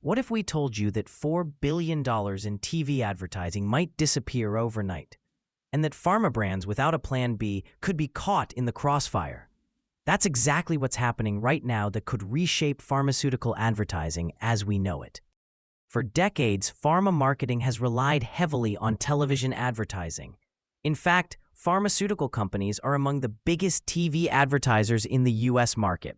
What if we told you that $4 billion in TV advertising might disappear overnight, and that pharma brands without a plan B could be caught in the crossfire? That's exactly what's happening right now that could reshape pharmaceutical advertising as we know it. For decades, pharma marketing has relied heavily on television advertising. In fact, pharmaceutical companies are among the biggest TV advertisers in the US market.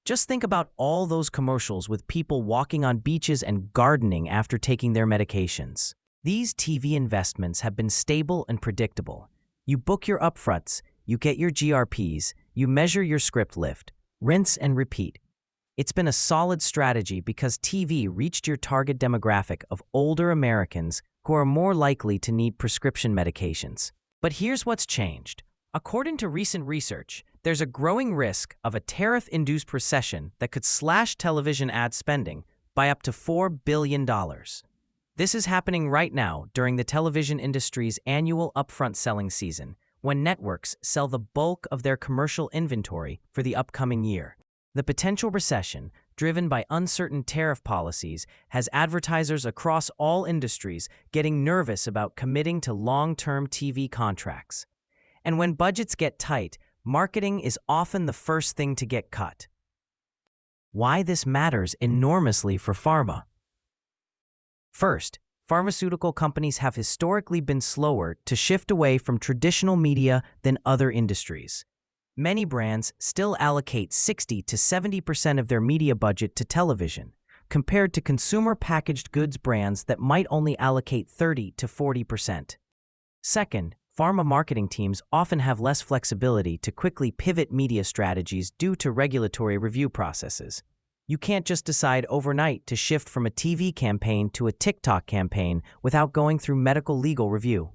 Just think about all those commercials with people walking on beaches and gardening after taking their medications. These TV investments have been stable and predictable. You book your upfronts, you get your GRPs, you measure your script lift, rinse and repeat. It's been a solid strategy because TV reached your target demographic of older Americans who are more likely to need prescription medications. But here's what's changed. According to recent research, there's a growing risk of a tariff-induced recession that could slash television ad spending by up to $4 billion. This is happening right now during the television industry's annual upfront selling season, when networks sell the bulk of their commercial inventory for the upcoming year. The potential recession, driven by uncertain tariff policies, has advertisers across all industries getting nervous about committing to long-term TV contracts. And when budgets get tight, marketing is often the first thing to get cut. Why this matters enormously for pharma. First, pharmaceutical companies have historically been slower to shift away from traditional media than other industries. Many brands still allocate 60 to 70% of their media budget to television, compared to consumer packaged goods brands that might only allocate 30 to 40%. Second, pharma marketing teams often have less flexibility to quickly pivot media strategies due to regulatory review processes. You can't just decide overnight to shift from a TV campaign to a TikTok campaign without going through medical legal review.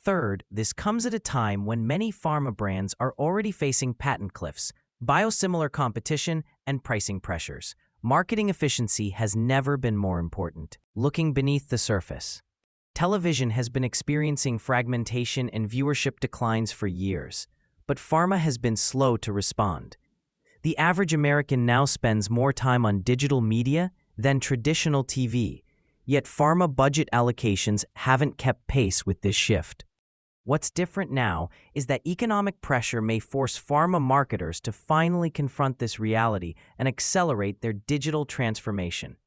Third, this comes at a time when many pharma brands are already facing patent cliffs, biosimilar competition, and pricing pressures. Marketing efficiency has never been more important. Looking beneath the surface. Television has been experiencing fragmentation and viewership declines for years, but pharma has been slow to respond. The average American now spends more time on digital media than traditional TV, yet pharma budget allocations haven't kept pace with this shift. What's different now is that economic pressure may force pharma marketers to finally confront this reality and accelerate their digital transformation.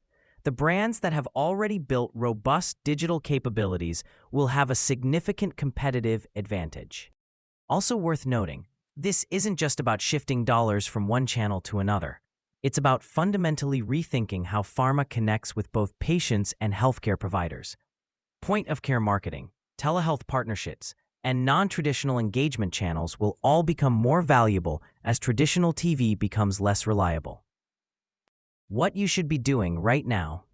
The brands that have already built robust digital capabilities will have a significant competitive advantage. Also worth noting, this isn't just about shifting dollars from one channel to another. It's about fundamentally rethinking how pharma connects with both patients and healthcare providers. Point-of-care marketing, telehealth partnerships, and non-traditional engagement channels will all become more valuable as traditional TV becomes less reliable. What you should be doing right now.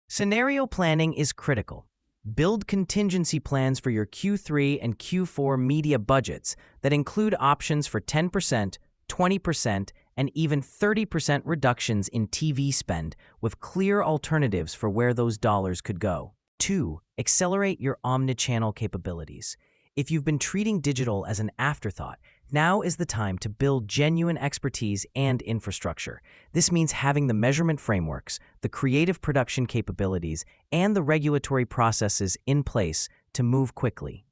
Scenario planning is critical. Build contingency plans for your Q3 and Q4 media budgets that include options for 10%, 20%, and even 30% reductions in TV spend with clear alternatives for where those dollars could go. 2. Accelerate your omnichannel capabilities. If you've been treating digital as an afterthought, now is the time to build genuine expertise and infrastructure. This means having the measurement frameworks, the creative production capabilities, and the regulatory processes in place to move quickly.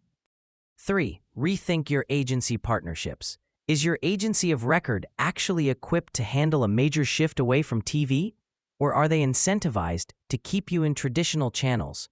3. Rethink your agency partnerships. Is your agency of record actually equipped to handle a major shift away from TV? Or are they incentivized to keep you in traditional channels?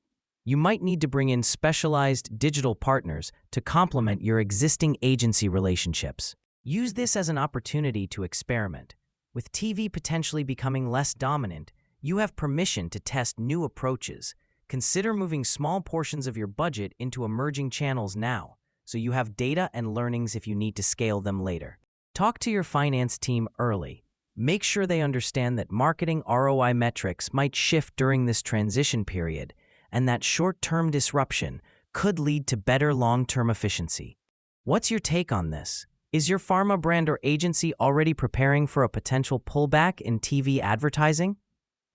You might need to bring in specialized digital partners to complement your existing agency relationships. Use this as an opportunity to experiment. With TV potentially becoming less dominant, you have permission to test new approaches. Consider moving small portions of your budget into emerging channels now, so you have data and learnings if you need to scale them later. Talk to your finance team early. Make sure they understand that marketing ROI metrics might shift during this transition period, and that short-term disruption could lead to better long-term efficiency. What's your take on this? Is your pharma brand or agency already preparing for a potential pullback in TV advertising?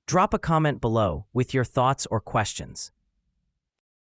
Drop a comment below with your thoughts or questions.